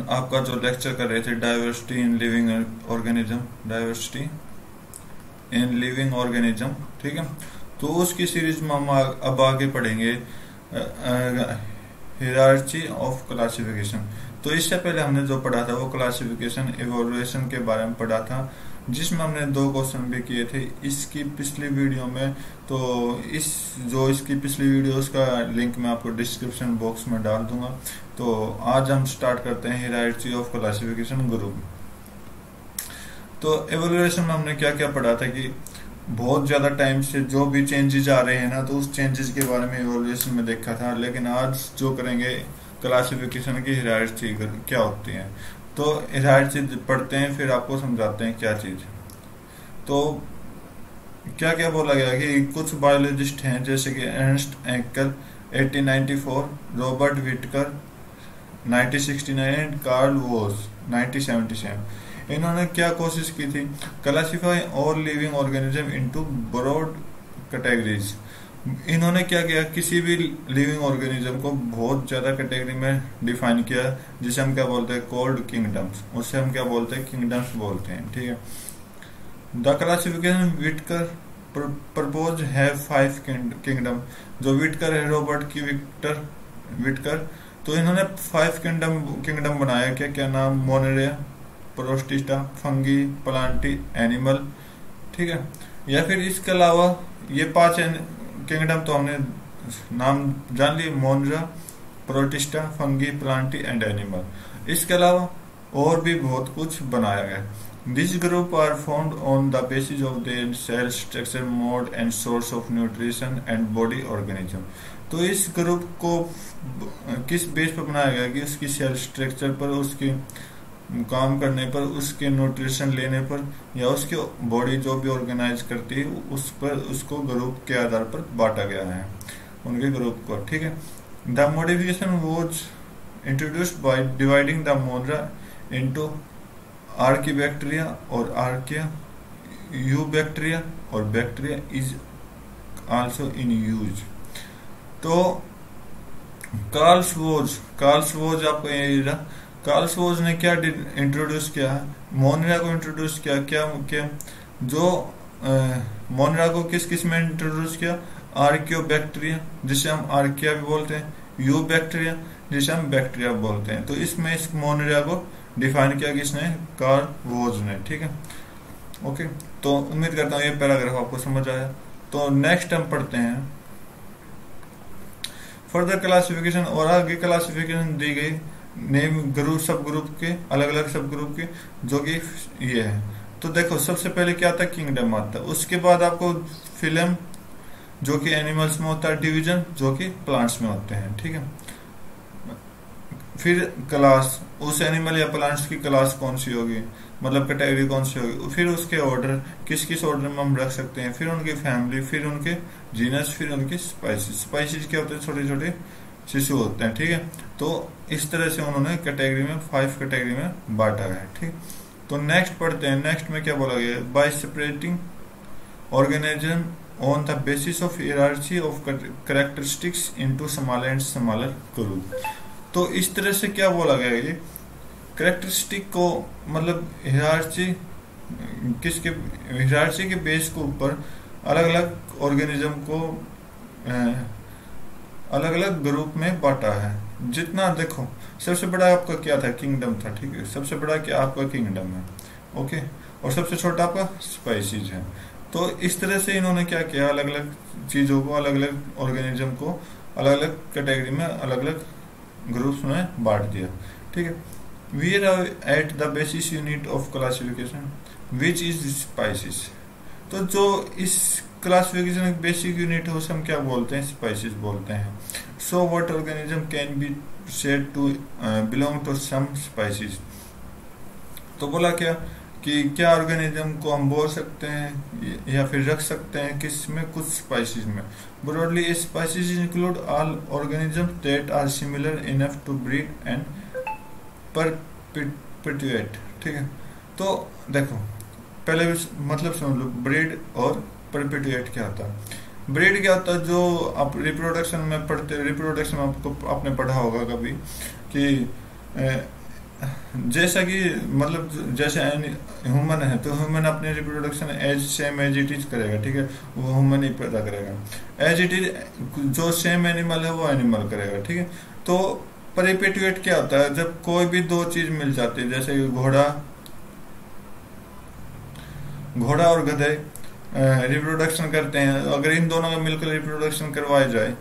आपका जो लेक्चर कर रहे थे diversity in living organism, diversity in living organism, ठीक है। तो उसकी सीरीज में हम अब आगे पढ़ेंगे हायरार्की ऑफ क्लासिफिकेशन। तो इससे पहले हमने जो पढ़ा था वो क्लासिफिकेशन इवैल्यूएशन के बारे में पढ़ा था, जिसमें हमने 2 क्वेश्चन भी किए थे इसकी पिछली वीडियो में। तो इसकी पिछली वीडियो उसका लिंक मैं आपको डिस्क्रिप्शन बॉक्स में डाल दूंगा। तो आज हम स्टार्ट करते हैं हायरार्की ऑफ क्लासिफिकेशन ग्रुप। तो इवैल्यूएशन में हमने क्या क्या पढ़ा था कि बहुत ज्यादा टाइम से जो भी चेंजेस आ रहे हैं ना, तो उस चेंजेस के बारे में इवैल्यूएशन में देखा था। लेकिन आज जो करेंगे क्लासिफिकेशन की हायरार्की क्या होती है। तो हायरार्की पढ़ते हैं, फिर आपको समझाते हैं क्या चीज। तो क्या क्या बोला गया कि कुछ बायोलॉजिस्ट हैं जैसे कि Ernst Haeckel 1894, Robert Whittaker 1969 and Carl Woese 1977। इन्होंने क्या कोशिश की थी, classify all living organism into broad categories. इन्होंने क्या किया, किसी भी लिविंग ऑर्गेनिज्म को बहुत ज्यादा कैटेगरी में डिफाइन किया, जिसे हम क्या बोलते हैं कोल्ड किंगडम्स। उससे हम क्या बोलते हैं किंगडम्स बोलते हैं, ठीक है। द क्लासिफिकेशन विटकर प्रपोज है 5 किंगडम। जो विटकर है, रॉबर्ट की विटकर, तो इन्होंने 5 किंगडम बनाया। क्या क्या नाम, मोनेरिया, प्रोटिस्टा, फंगी, प्लांटी, एनिमल, ठीक है। या फिर इसके अलावा ये 5 किंगडम तो हमने नाम जान लिए, Monera, Protista, Fungi, Plantae and animal. इसके अलावा और भी बहुत कुछ बनाया गया। This group are found on the basis of their cell structure, mode and source of nutrition and body organism. तो इस ग्रुप को किस बेस पर बनाया गया कि उसकी सेल स्ट्रक्चर पर, उसकी काम करने पर, उसके न्यूट्रिशन लेने पर, या उसकी बॉडी जो भी ऑर्गेनाइज करती है उस पर, उसको ग्रुप के आधार पर बांटा गया है उनके ग्रुप को, ठीक है। The modification was introduced by dividing the Monera into archaebacteria और आर्किया, यूबैक्टीरिया और bacteria is also in use. तो कार्ल्स आपको यही रहा। कार्ल्स ने क्या इंट्रोड्यूस किया, मोनेरा को इंट्रोड्यूस किया। क्या जो मोनेरा को किस किस में इंट्रोड्यूस किया, आर्कियोबैक्टीरिया जिसे हम आर्किया भी बोलते हैं, यू बैक्टीरिया जिसे हम बैक्टीरिया बोलते हैं। तो इसमें इस मोनेरा को डिफाइन किया किसने, कार्ल ने, ठीक है। ओके, तो उम्मीद करता हूँ ये पैराग्राफ आपको समझ आया। तो नेक्स्ट हम पढ़ते हैं फर्दर क्लासिफिकेशन, और आगे क्लासिफिकेशन दी गई नेम ग्रुप, सब ग्रुप के, अलग अलग सब ग्रुप के, जो कि ये है। तो देखो सबसे पहले क्या आता है, किंगडम आता है। उसके बाद आपको फिल्म जो कि एनिमल्स में होता है, डिवीजन जो कि प्लांट्स में होते हैं, ठीक है। फिर क्लास, उस एनिमल या प्लांट्स की क्लास कौन सी होगी, मतलब कैटेगरी कौन सी होगी। फिर उसके ऑर्डर, किस किस ऑर्डर में हम रख सकते हैं। फिर उनकी फैमिली, फिर उनके जीनस, फिर उनकी स्पाइसीज क्या होते हैं, छोटे छोटे शिशु होते हैं, ठीक है। तो इस तरह से उन्होंने कैटेगरी में 5 कैटेगरी में बांटा है, ठीक। तो नेक्स्ट पढ़ते हैं। नेक्स्ट में क्या बोला गया, bye separating organism on the basis of hierarchy of characteristics into smaller and smaller group. तो इस तरह से क्या बोला गया है, कैरेक्टरिस्टिक को, मतलब हायरार्की के बेस के ऊपर अलग अलग ऑर्गेनिज्म को अलग अलग ग्रुप में बांटा है। जितना देखो, सबसे बड़ा आपका क्या था, किंगडम था, ठीक है। सबसे बड़ा क्या आपका किंगडम है, ओके। और सबसे छोटा आपका स्पाइसीज है। तो इस तरह से इन्होंने क्या किया, अलग अलग चीजों को, अलग अलग ऑर्गेनिज्म को अलग अलग कैटेगरी में, अलग अलग ग्रुप्स में बांट दिया, ठीक है। We are at the basis unit of classification which is species. तो जो इस क्लासिफिकेशन बेसिक यूनिट है उसे हम क्या बोलते हैं, स्पाइसीज बोलते हैं। So what organism can be said to belong to some species. तो बोला क्या कि क्या ऑर्गेनिज्म को हम बोल सकते हैं या फिर रख सकते हैं किस में, कुछ स्पाइसीज में। Broadly species include all organism that are similar enough to breed and perpetuate, ठीक है। तो देखो पहले मतलब समझ लो, ब्रीड और परपेचुएट क्या होता है। ब्रीड क्या होता है, जो आप रिप्रोडक्शन में पढ़ते, रिप्रोडक्शन में आपको आपने पढ़ा होगा कभी कि जैसा कि मतलब जैसे ह्यूमन है तो ह्यूमन अपने reproduction as same as it is करेगा, ठीक है, वो ह्यूमन ही पैदा करेगा। एज इट इज जो सेम एनिमल है वो एनिमल करेगा, ठीक है। तो परिपेटुएट क्या होता है, जब कोई भी दो चीज मिल जाती है, जैसे घोड़ा और गधे रिप्रोडक्शन करते हैं, अगर इन दोनों का मिलकर रिप्रोडक्शन करवाया जाए,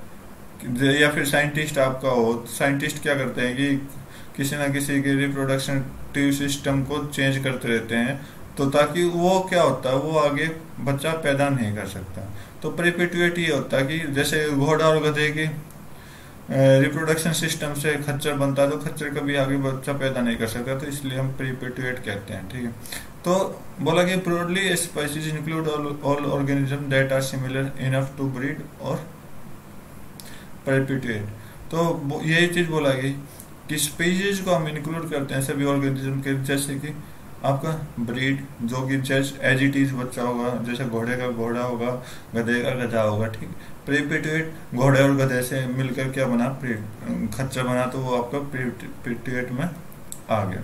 या फिर साइंटिस्ट आपका हो, साइंटिस्ट क्या करते हैं कि किसी ना किसी के रिप्रोडक्टिव सिस्टम को चेंज करते रहते हैं, तो ताकि वो क्या होता है, वो आगे बच्चा पैदा नहीं कर सकता। तो परिपेटुएट ये होता है कि जैसे घोड़ा और गधे की रिप्रोडक्शन सिस्टम से खच्चर बनता है, तो खच्चर कभी आगे बच्चा पैदा नहीं कर सकता, तो इसलिए हम परिपेटुएट कहते हैं, ठीक है। तो बोला कि broadly species include all organism that are similar enough to breed और परपेटुएट। तो यही चीज बोला गई कि स्पीशीज को हम इंक्लूड करते हैं सभी ऑर्गेनिज्म के, जैसे कि आपका ब्रीड जो कि जस्ट एज इट इज बच्चा होगा, जैसे घोड़े का घोड़ा होगा, गधे का गधा होगा, ठीक। परपेटुएट घोड़े और गधे से मिलकर क्या बना, खच्चर बना, तो वो आपका परपेटुएट में आ गया।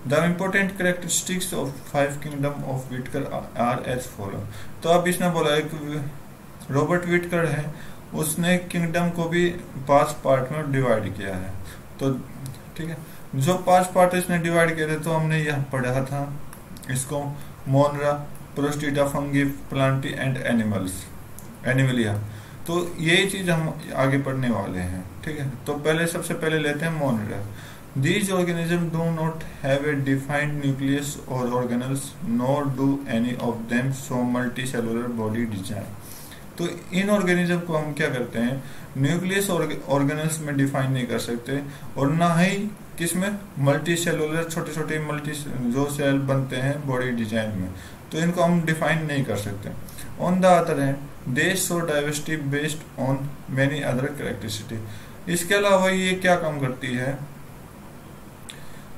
The important characteristics of 5 kingdom of Whittaker are as follow. तो अब इसने बोला है कि रॉबर्ट व्हिटकर है, उसने किंगडम को भी 5 पार्ट में डिवाइड किया है। तो ठीक है, जो 5 पार्ट इसने डिवाइड किए थे, तो हमने यहाँ पढ़ा था इसको, Monera, Protista, Fungi, Plantae and Animalia. तो यही चीज हम आगे पढ़ने वाले हैं, ठीक है। तो पहले सबसे पहले लेते हैं मोनरा। These organisms do not have a defined nucleus or organelles, nor do any of them show multicellular body design. तो इन ऑर्गेनिज्म को हम क्या करते हैं, न्यूक्लियस ऑर्गेनल्स में डिफाइन नहीं कर सकते, और ना ही किसमें मल्टी सेलुलर छोटे छोटे जो सेल बनते हैं बॉडी डिजाइन में, तो इनको हम डिफाइन नहीं कर सकते। On the other hand they show diversity based on many other characteristic. इसके अलावा ये क्या काम करती है,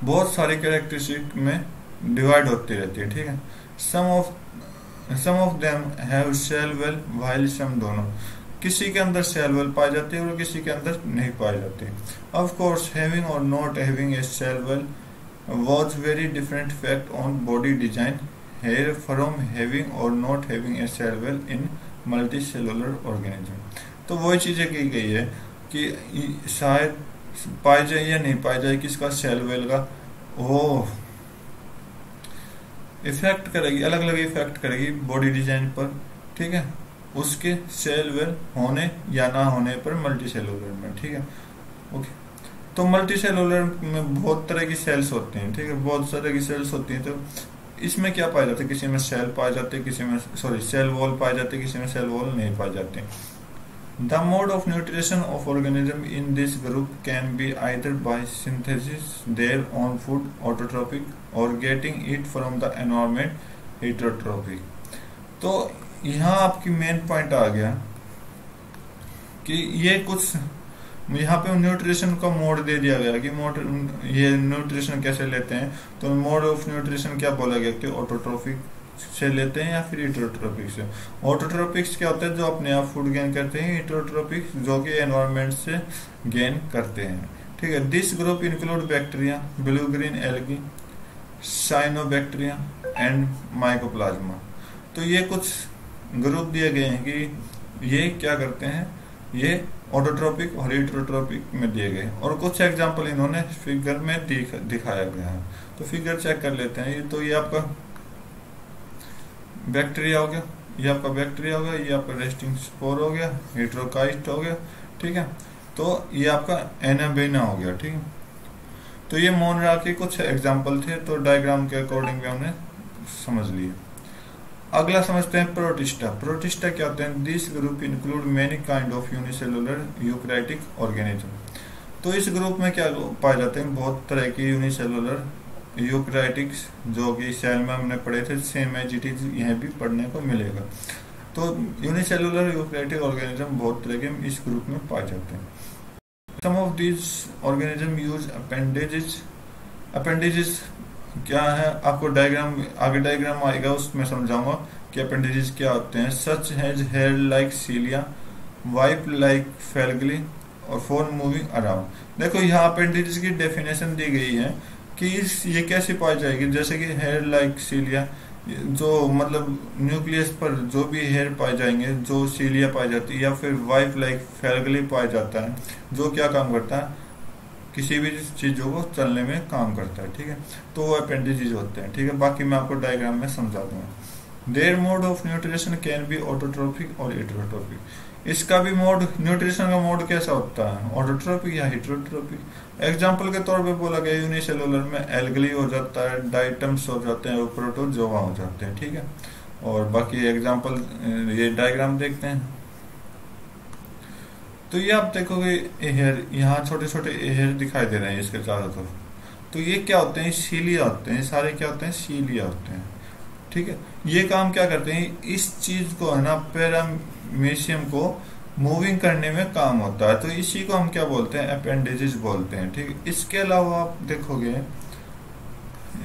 बहुत सारी कैरेक्टरिस्टिक में डिवाइड होती रहती है, ठीक है। Some of them have cell wall while some दोनों, किसी के अंदर सेल वेल पाई जाती है और किसी के अंदर नहीं पाई जाती। Of course having or not having a cell wall was very different fact on body design here from having or not having a cell wall in multicellular organism. तो वही चीजें की गई है कि शायद पाई जाए या नहीं पाई जाए, किसका सेल वेल का वो इफेक्ट करेगी, अलग अलग इफेक्ट करेगी बॉडी डिजाइन पर, ठीक है, उसके सेल वेल होने या ना होने पर मल्टी सेलुलर में, ठीक है। ओके, तो मल्टी सेलुलर में बहुत तरह की सेल्स होती हैं, ठीक है, बहुत तरह की सेल्स होती हैं। तो इसमें क्या पाया जाता है, किसी में सेल पाए जाते हैं, किसी में सेल वॉल पाए जाते हैं, किसी में सेल वॉल नहीं पाए जाते। The mode of nutrition of organism in this group can be either by synthesis their own food, autotrophic, or getting it from the environment, heterotrophic। तो यहाँ आपकी मेन पॉइंट आ गया कि ये कुछ यहाँ पे न्यूट्रिशन का मोड दे दिया गया कि ये न्यूट्रिशन कैसे लेते हैं। तो मोड ऑफ न्यूट्रिशन क्या बोला गया कि ऑटोट्रोफिक से लेते हैं या फिर हेटेरोट्रोपिक से। ऑटोट्रोपिक्स क्या होता है, जो अपने आप फूड गेन करते हैं, हेटेरोट्रोपिक्स जो कि एनवायरनमेंट से गेन करते हैं, ठीक है। This group include bacteria, blue green algae, cyanobacteria and mycoplasma. तो ये कुछ ग्रुप दिए गए हैं कि ये क्या करते हैं, ये ऑटोट्रोपिक और हेटेरोट्रोपिक में दिए गए, और कुछ एग्जांपल इन्होंने फिगर में दिखाया गया है। तो फिगर चेक कर लेते हैं। ये तो ये आपका बैक्टीरिया हो गया, ये आपका बैक्टीरिया हो गया, ये आपका रेस्टिंग स्पोर हो गया, हेटेरोकाइस्ट हो गया, ठीक है। तो ये आपका एनाबेना हो गया, ठीक है। तो ये मोनरा के कुछ एग्जांपल थे, तो डायग्राम के अकॉर्डिंग भी हमने समझ लिया। अगला समझते हैं प्रोटिस्टा। प्रोटिस्टा क्या होते हैं, this group include many kind of unicellular eukaryotic organism. तो इस ग्रुप में क्या पाए जाते हैं, बहुत तरह के यूनिसेलुलर यूकैरियोटिक्स जो कि सेल में हमने पढ़े थे, सेम एज इट इज यहाँ भी पढ़ने को मिलेगा। तो यूनिसेलुलर यूकैरियोटिक ऑर्गेनिज्म बहुत तरह के इस ग्रुप में पाए जाते हैं। Some of these organism use appendages. Appendages क्या है, आपको डायग्राम आगे डायग्राम आएगा उसमें समझाऊंगा कि अपेंडेजेस क्या होते हैं। Such has hair like cilia, whip like flagella or for moving around. देखो यहाँ अपेंडेजेस की डेफिनेशन दी गई है कि ये कैसे पाई जाएगी, जैसे कि हेयर लाइक सीलिया, जो मतलब न्यूक्लियस पर जो भी हेयर पाए जाएंगे, जो सीलिया पाई जाती है, या फिर वाइफ लाइक फैलगली पाया जाता है, जो क्या काम करता है, किसी भी चीजों को चलने में काम करता है, ठीक है। तो वो अपेंडिजेज होते हैं, ठीक है। बाकी मैं आपको डायग्राम में समझा दूंगा। Their mode of nutrition can be autotrophic और हेटेरोट्रोपिक। इसका भी मोड, न्यूट्रिशन का मोड कैसा होता है, ऑटोट्रोपिक या हेटेरोट्रोपिक। एग्जाम्पल के तौर पे बोला गया यूनिसेलुलर में एल्गली हो जाता है, डाइटम्स हो जाते हैं और प्रोटोजोआ हो जाते हैं, ठीक है। और बाकी एग्जाम्पल ये डायग्राम देखते हैं। तो ये आप देखोगे एयर, यहाँ छोटे छोटे एयर दिखाई दे रहे हैं इसके चारों तरफ। तो ये क्या होते हैं, सीलिया होते हैं, सारे क्या होते हैं, सीलिया होते हैं, ठीक है। ये काम क्या करते हैं, इस चीज को है ना, पैरामीशियम को मूविंग करने में काम होता है। तो इसी को हम क्या बोलते हैं, अपेंडेजेस बोलते हैं, ठीक है। इसके अलावा आप देखोगे,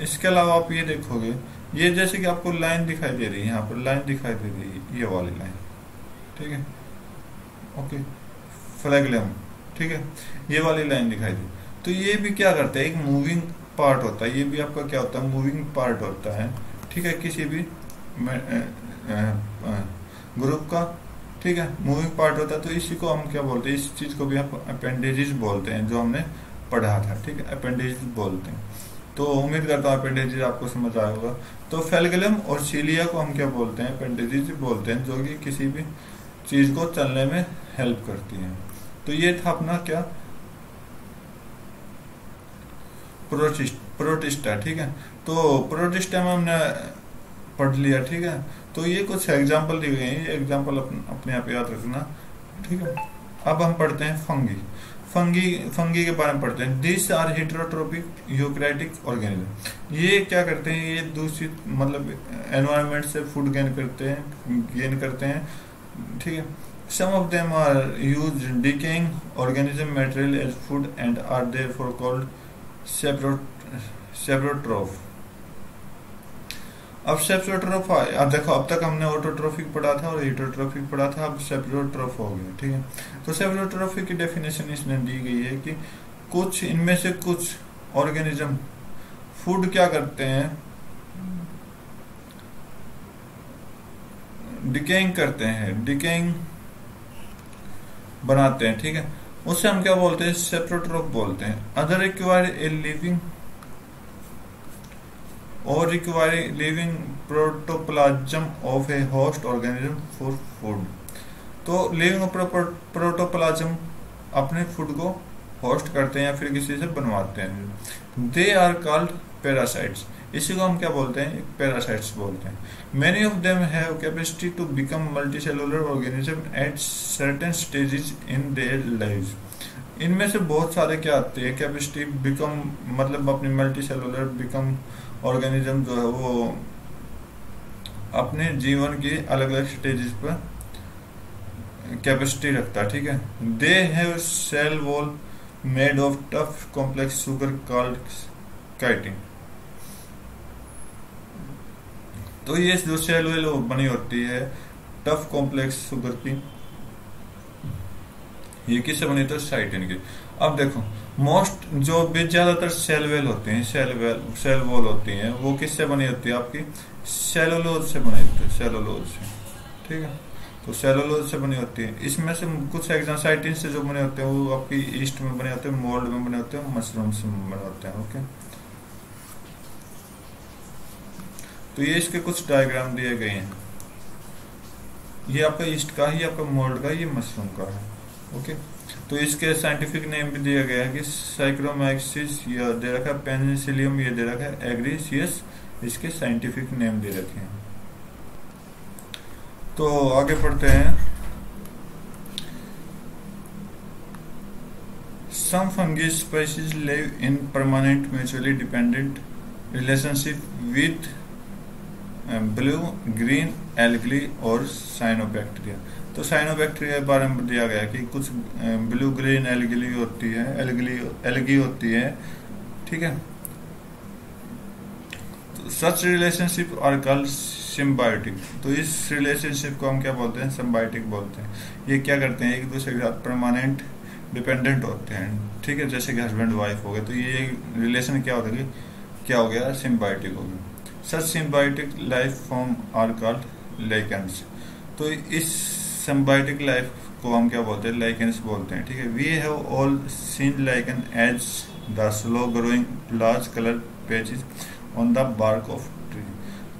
इसके अलावा आप ये देखोगे, ये जैसे कि आपको लाइन दिखाई दे रही है, यहाँ पर लाइन दिखाई दे रही है, ये वाली लाइन, ठीक है, ओके, फ्लैगलम, ठीक है, ये वाली लाइन दिखाई दी। तो ये भी क्या करता है, एक मूविंग पार्ट होता है, ये भी आपका क्या होता है, मूविंग पार्ट होता है, ठीक है, किसी भी ग्रुप का, ठीक है, मूविंग पार्ट होता है। तो इसी को हम क्या बोलते हैं, इस चीज को भी आप अपेंडेजेस बोलते हैं, जो हमने पढ़ा था, ठीक है, अपेंडेजेस बोलते हैं। तो उम्मीद करता हूँ अपेंडेजेस आपको समझ आया होगा। तो फ्लैगलम और सीलिया को हम क्या बोलते हैं, अपेंडेजेस बोलते हैं, जो कि किसी भी चीज को चलने में हेल्प करती है। तो ये था अपना क्या, प्रोटिस्टा, ठीक है। तो प्रोटिस्टा में हमने पढ़ लिया, ठीक है। तो ये कुछ एग्जाम्पल दिए गए हैं, ये एग्जाम्पल अपने आप याद रखना, ठीक है। अब हम पढ़ते हैं फंगी। फंगी के बारे में पढ़ते हैं। This are heterotrophic eukaryotic organism. ये क्या करते हैं, ये दूसरी मतलब एनवायरनमेंट से फूड गेन करते हैं, ठीक है। Some of them are used decaying organism material as food and are therefore called saprotroph. अब सेप्रोट्रोफ, अब देखो, अब तक हमने ऑटोट्रोफिक पढ़ा था और हेटेरोट्रोफिक पढ़ा था, अब सेप्रोट्रोफ हो गया, ठीक है। तो सेप्रोट्रोफिक की डेफिनेशन इसमें दी गई है कि कुछ इनमें से कुछ ऑर्गेनिज्म फूड क्या करते हैं, डिकेइंग करते हैं, डिकेइंग बनाते हैं, ठीक है। उससे हम क्या बोलते हैं, सेप्रोट्रोफ बोलते हैं। अदर रिक्वायर ए लिविंग और requiring living protoplasm of a host organism for food. तो लिविंग प्रोटोप्लाज्म अपने फूड को होस्ट करते हैं या फिर किसी से बनवाते हैं। They are called parasites. इसी को हम क्या बोलते हैं, पैरासाइट्स बोलते हैं। Many of them have capacity to become multicellular organism at certain stages in their lives. इनमें से बहुत सारे क्या आते हैं, कैपेसिटी बिकम मतलब अपनी मल्टीसेलुलर बिकम ऑर्गेनिज्म जो है वो अपने जीवन की अलग अलग स्टेजेस पर कैपेसिटी रखता है, ठीक है। They have cell wall made of tough complex sugar called chitin. तो ये जो सेल वेल बनी होती है टफ कॉम्प्लेक्स सुगर की, ये किससे बनी, तो साइटिन की। अब देखो, मोस्ट जो भी ज्यादातर सेल वेल होते हैं, सेल वॉल होती हैं, वो किससे बनी होती है, आपकी सेलुलोज से बनी होती है, सेलुलोज से, ठीक है। तो सेलुलोज से बनी होती है। इसमें से कुछ साइटिन से जो बने होते हैं वो आपकी ईस्ट में बने होते हैं, मोल्ड में बने होते हैं, मशरूम से बने होते हैं, ओके। तो ये इसके कुछ डायग्राम दिए गए हैं। ये आपका ईस्ट का ही, आपका मोल्ड का, ये मशरूम का है, ओके। तो इसके साइंटिफिक नेम भी दिया गया है कि साइक्रोमाइसिस, ये दे रखा है, पेनिसिलियम ये दे रखा है, एग्रीसियस इसके साइंटिफिक नेम दे रखे हैं। तो आगे पढ़ते हैं। Some fungi species live in permanent mutually dependent relationship with blue green algae और साइनोबैक्टीरिया। तो साइनोबैक्टीरिया के बारे में दिया गया कि कुछ ब्लू ग्रीन एल्गी होती है, एल्गी होती है, ठीक है। तो such relationship are called symbiotic. तो इस रिलेशनशिप को हम क्या बोलते हैं, सिम्बायोटिक बोलते हैं। ये क्या करते हैं, एक दूसरे के साथ परमानेंट डिपेंडेंट होते हैं, ठीक है, जैसे कि हस्बैंड वाइफ हो गए, तो ये रिलेशन क्या हो गया, सिम्बायोटिक हो गया। Such symbiotic life form are called lichens. तो इस सिम्बायोटिक लाइफ को हम क्या बोलते हैं, लाइकेंस बोलते हैं, ठीक है। We have all seen lichen as the slow growing large colour patches on the bark of tree.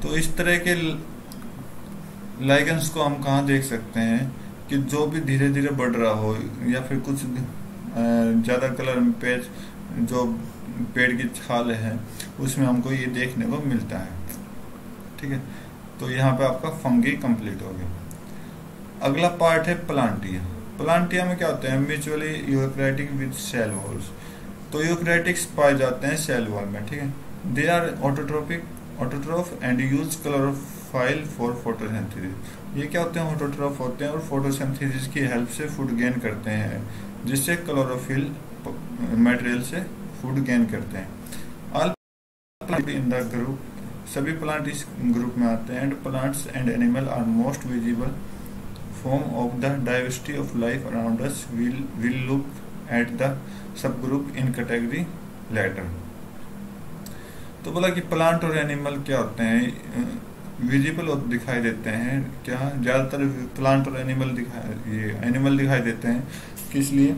तो इस तरह के लाइकेंस को हम कहाँ देख सकते हैं कि जो भी धीरे धीरे बढ़ रहा हो, या फिर कुछ ज्यादा कलर में पेज जो पेड़ की छाल है उसमें हमको ये देखने को मिलता है, ठीक है। तो यहाँ पे आपका फंगी कंप्लीट हो गया। अगला पार्ट है प्लांटिया। प्लांटिया में क्या होते हैं, mutually eukaryotic with cell walls. तो यूकैरियोटिक्स पाए जाते हैं सेल वॉल में, ठीक है। They are autotroph and use chlorophyll for photosynthesis. ये क्या होते हैं, ऑटोट्रोफ होते हैं और फोटोसिंथेसिस की हेल्प से फूड गेन करते हैं, जिससे क्लोरोफिल मटेरियल से फूड गेन करते हैं। All plant in the group, सभी प्लांट इस ग्रुप में आते हैं। And plants and animal are most visible form of the diversity of life around us. Will look at the subgroup in category later. तो बोला कि प्लांट और animal क्या होते हैं, विजिबल दिखाई देते हैं। क्या ज्यादातर प्लांट और एनिमल दिखाई देते हैं, किस लिए,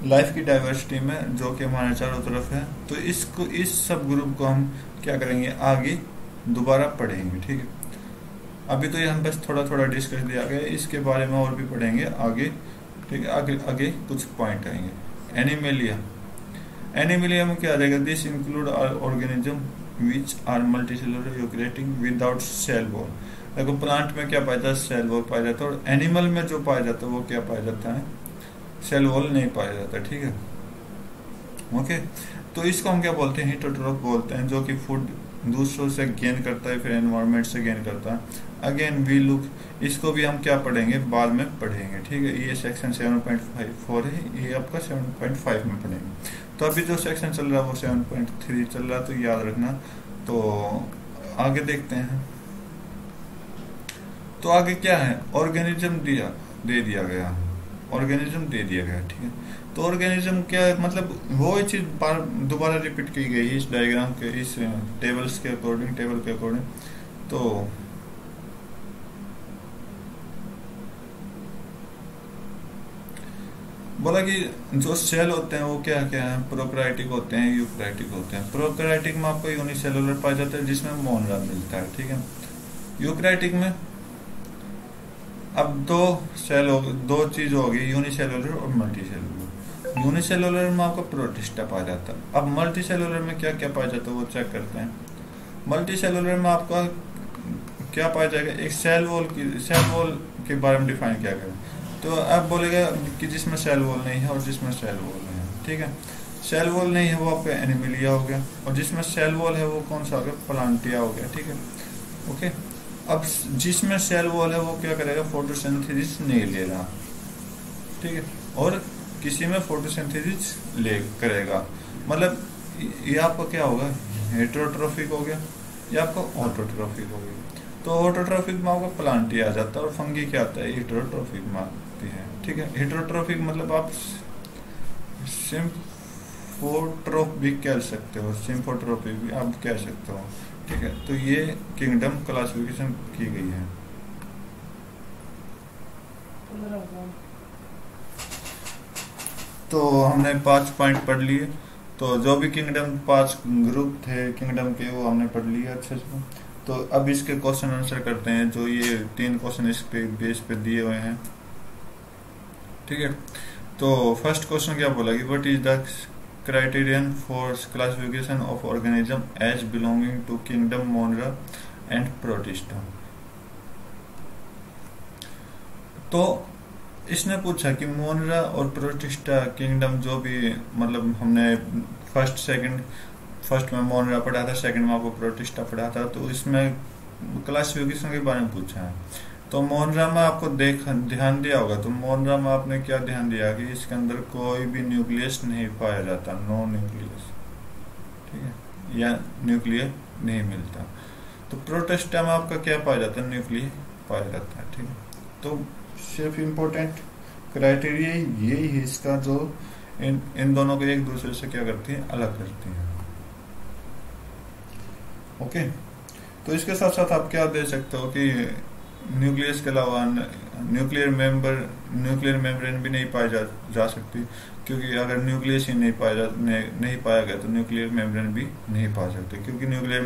लाइफ की डाइवर्सिटी में जो कि हमारे चारों तरफ है। तो इस सब ग्रुप को हम क्या करेंगे, आगे दोबारा पढ़ेंगे, ठीक है। अभी तो ये हम बस थोड़ा थोड़ा डिस्कस दिया गया, इसके बारे में और भी पढ़ेंगे आगे, ठीक है। आगे कुछ पॉइंट आएंगे। एनिमलिया में क्या आ जाएगा, this include organism which are multicellular eukaryotic without cell wall. देखो प्लांट में क्या पाया जाता है, सेल वॉल पाया जाता है, और एनिमल में जो पाया जाता है वो क्या पाया जाता है, सेल वॉल नहीं पाया जाता, ठीक है, ओके। तो इसको हम क्या बोलते हैं, हेटेरोट्रोफ बोलते हैं, जो कि फूड दूसरों से गेन करता है, फिर एनवायरनमेंट से गेन करता है। अगेन वी लुक, इसको भी हम क्या पढ़ेंगे, बाद में पढ़ेंगे, ठीक है। ये सेक्शन 7.54 है, ये आपका 7.5 में पढ़ेंगे। तो अभी जो सेक्शन चल रहा है वो 7.3 चल रहा है, तो याद रखना। तो आगे देखते हैं। तो आगे क्या है, ऑर्गेनिज्म दे दिया गया, ठीक है। तो ऑर्गेनिज्म क्या है, मतलब वो चीज दोबारा रिपीट की गई इस डायग्राम के, इस टेबल के अकॉर्डिंग। तो बोला कि जो सेल होते हैं वो क्या क्या है, प्रोकैरियोटिक होते हैं, यूकैरियोटिक होते हैं। प्रोकैरियोटिक में आपको यूनिसेलुलर पाया जाता है, जिसमें मोनरा मिलता है, ठीक है। यूकैरियोटिक में अब दो चीज होगी, यूनिसेलुलर और मल्टीसेलुलर। यूनिसेलुलर में आपको प्रोटिस्टा पाया जाता है। अब मल्टीसेलुलर में क्या क्या पाया जाता है वो चेक करते हैं। मल्टीसेलुलर में आपका क्या पाया जाएगा, एक सेल वॉल के बारे में डिफाइन किया गया। तो अब बोलेगा कि जिसमें सेल वॉल नहीं है और जिसमें सेल वॉल नहीं है, ठीक है। सेल वॉल नहीं है वो आपका एनिमलिया हो गया, और जिसमें सेल वॉल है वो कौन सा हो गया, प्लांटिया हो गया, ठीक है, ओके। अब जिसमें सेल वॉल है वो क्या करेगा, फोटोसिंथेसिस नहीं ले रहा, ठीक है, और किसी में फोटोसिंथेसिस करेगा। मतलब ये आपका क्या होगा, हेटेरोट्रोफिक हो गया, या आपका ऑटोट्रोफिक हो गया। तो ऑटोट्रोफिक में आपका प्लांटिया आ जाता है, और फंगी क्या आता है, हेटेरोट्रोफिक में आती है, ठीक है। हेटेरोट्रोफिक मतलब आप सिम्फोट्रोफ भी कह सकते हो, सिम्फोट्रोफिक भी आप कह सकते हो, ठीक है। तो ये किंगडम क्लासिफिकेशन की गई है। तो हमने 5 पॉइंट पढ़ लिए। तो जो भी किंगडम 5 ग्रुप थे किंगडम के वो हमने पढ़ लिए अच्छे से। तो अब इसके क्वेश्चन आंसर करते हैं, जो ये 3 क्वेश्चन इस पे बेस पे दिए हुए हैं, ठीक है। तो फर्स्ट क्वेश्चन क्या बोला कि what is the criterion for classification of organism as belonging to kingdom monera and protista. तो इसने पूछा कि मोनरा और प्रोटिस्टा किंगडम जो भी, मतलब हमने फर्स्ट में मोनरा पढ़ा था, सेकंड में आपको प्रोटिस्टा पढ़ा था, तो इसमें क्लासिफिकेशन के बारे में पूछा है। तो मोनरा में आपको ध्यान दिया होगा, तो मोनरा में आपने क्या ध्यान दिया कि इसके अंदर कोई भी न्यूक्लियस नहीं पाया जाता, नो न्यूक्लियस, ठीक है, या न्यूक्लियर नहीं मिलता। तो प्रोटिस्टा में आपका क्या पाया जाता है, न्यूक्लियर पाया जाता है, ठीक है। तो सिर्फ इम्पोर्टेंट क्राइटेरिया यही है इसका, जो इन दोनों को एक दूसरे से क्या करती है, अलग करती है। ओके, तो इसके साथ साथ आप क्या दे सकते हो कि न्यूक्लियस के अलावा न्यूक्लियर मेम्ब्रेन भी नहीं पाई जा सकती, क्योंकि अगर न्यूक्लियस ही नहीं पाया गया तो न्यूक्लियर मेम्ब्रेन भी नहीं पा सकते, क्योंकि न्यूक्लियर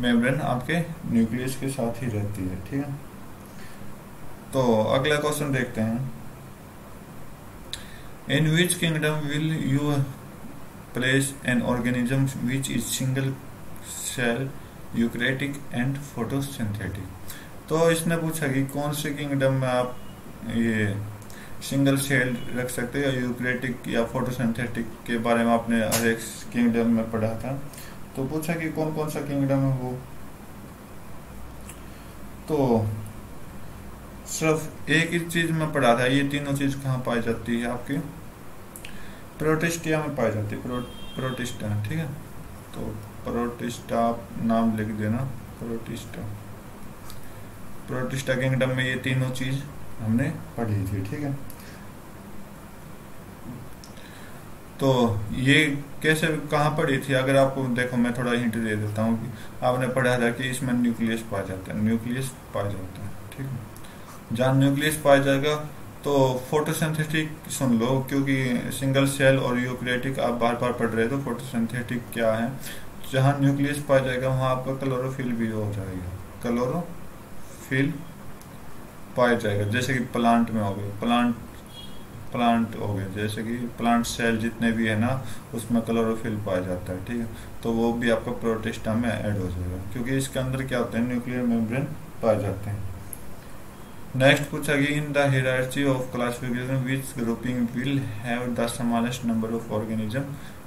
मेम्ब्रेन आपके न्यूक्लियस के साथ ही रहती है। ठीक है, तो अगला क्वेश्चन देखते हैं। In which kingdom will you place an organism which is single cell, eukaryotic and photosynthetic. तो इसने पूछा कि कौन से किंगडम में आप ये सिंगल सेल रख सकते हैं, या यूकैरियोटिक या फोटोसिंथेटिक के बारे में आपने हर एक किंगडम में पढ़ा था। तो पूछा कि कौन कौन सा किंगडम है वो। तो सिर्फ एक ही चीज में पढ़ा था, ये तीनों चीज कहाँ पाई जाती है, आपकी प्रोटिस्टिया में पाई जाती है, प्रोटिस्टा। ठीक है, तो प्रोटिस्टा आप नाम लिख देना, प्रोटिस्टा किंगडम में ये तीनों चीज हमने पढ़ी थी। ठीक है, तो ये कैसे कहाँ पढ़ी थी, अगर आपको देखो मैं थोड़ा हिंट दे देता हूँ कि आपने पढ़ा था कि इसमें न्यूक्लियस पाया जाता है, न्यूक्लियस पाया जाता है। ठीक है, जहाँ न्यूक्लियस पाया जाएगा तो फोटोसिंथेटिक सुन लो, क्योंकि सिंगल सेल और यूकैरियोटिक आप बार बार पढ़ रहे हो, तो फोटोसिंथेटिक क्या है, जहाँ न्यूक्लियस पाया जाएगा वहाँ आपका क्लोरोफिल भी हो जाएगा, क्लोरोफिल पाया जाएगा। जैसे कि प्लांट में हो गए, प्लांट हो गए, जैसे कि प्लांट सेल जितने भी है ना, उसमें क्लोरोफिल पाया जाता है। ठीक है, तो वो भी आपका प्रोटिस्टा में ऐड हो जाएगा, क्योंकि इसके अंदर क्या होते हैं, न्यूक्लियर मेम्ब्रेन पाए जाते हैं। नेक्स्ट पूछा कि in the hierarchy of classification which grouping will have the smallest number of organism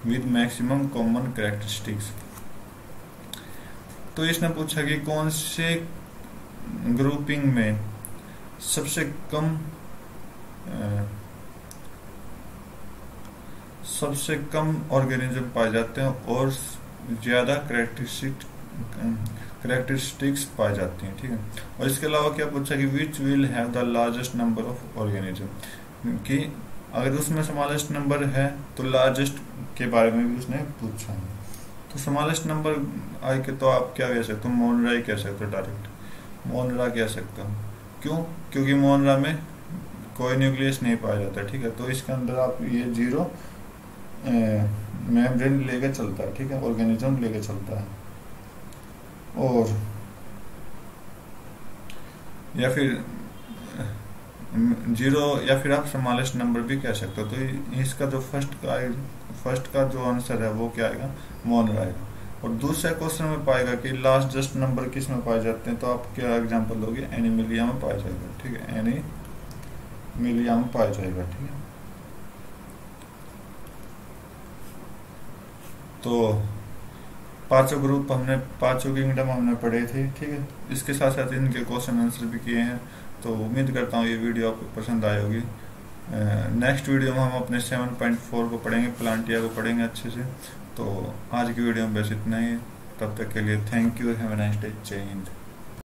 with maximum common characteristics. तो इसने पूछा कि कौन से ग्रुपिंग में सबसे कम ऑर्गेनिज्म पाए जाते हैं और ज्यादा कैरेक्टरिस्टिक्स पाई जाती हैं। ठीक है, और इसके अलावा क्या पूछा कि which will have the largest number of organism, कि अगर उसमें स्मॉलेस्ट नंबर है तो लार्जेस्ट के बारे में भी उसने पूछा। तो स्मॉलेस्ट नंबर आई के तो आप क्या कह सकते हो, मोनरा ही कह सकते हो, डायरेक्ट मोनरा कह सकते हो। क्यों, क्योंकि मोनरा में कोई न्यूक्लियस नहीं पाया जाता। ठीक है, तो इसके अंदर आप ये जीरो मेम्ब्रेन लेके चलता है। ठीक है, ऑर्गेनिज्म लेके चलता है। और या फिर जीरो, या फिर आप स्मॉलेस्ट नंबर भी कह सकते हो। तो इसका जो फर्स्ट का जो आंसर है वो क्या आएगा, मोनरा आएगा। और दूसरे क्वेश्चन में पाएगा कि लार्जेस्ट नंबर किस में पाए जाते हैं, तो आप क्या एग्जांपल दोगे, एनीमिलिया में पाया जाएगा। ठीक है, एनीमिलिया में पाया जाएगा। ठीक है, तो पांचों किंगडम हमने पढ़े थे। ठीक है, इसके साथ साथ इनके क्वेश्चन आंसर भी किए हैं। तो उम्मीद करता हूँ ये वीडियो आपको पसंद आई होगी। नेक्स्ट वीडियो में हम अपने 7.4 को पढ़ेंगे, प्लांटिया को पढ़ेंगे अच्छे से। तो आज की वीडियो में बस इतना ही, तब तक के लिए thank you, have a nice day, जय हिंद।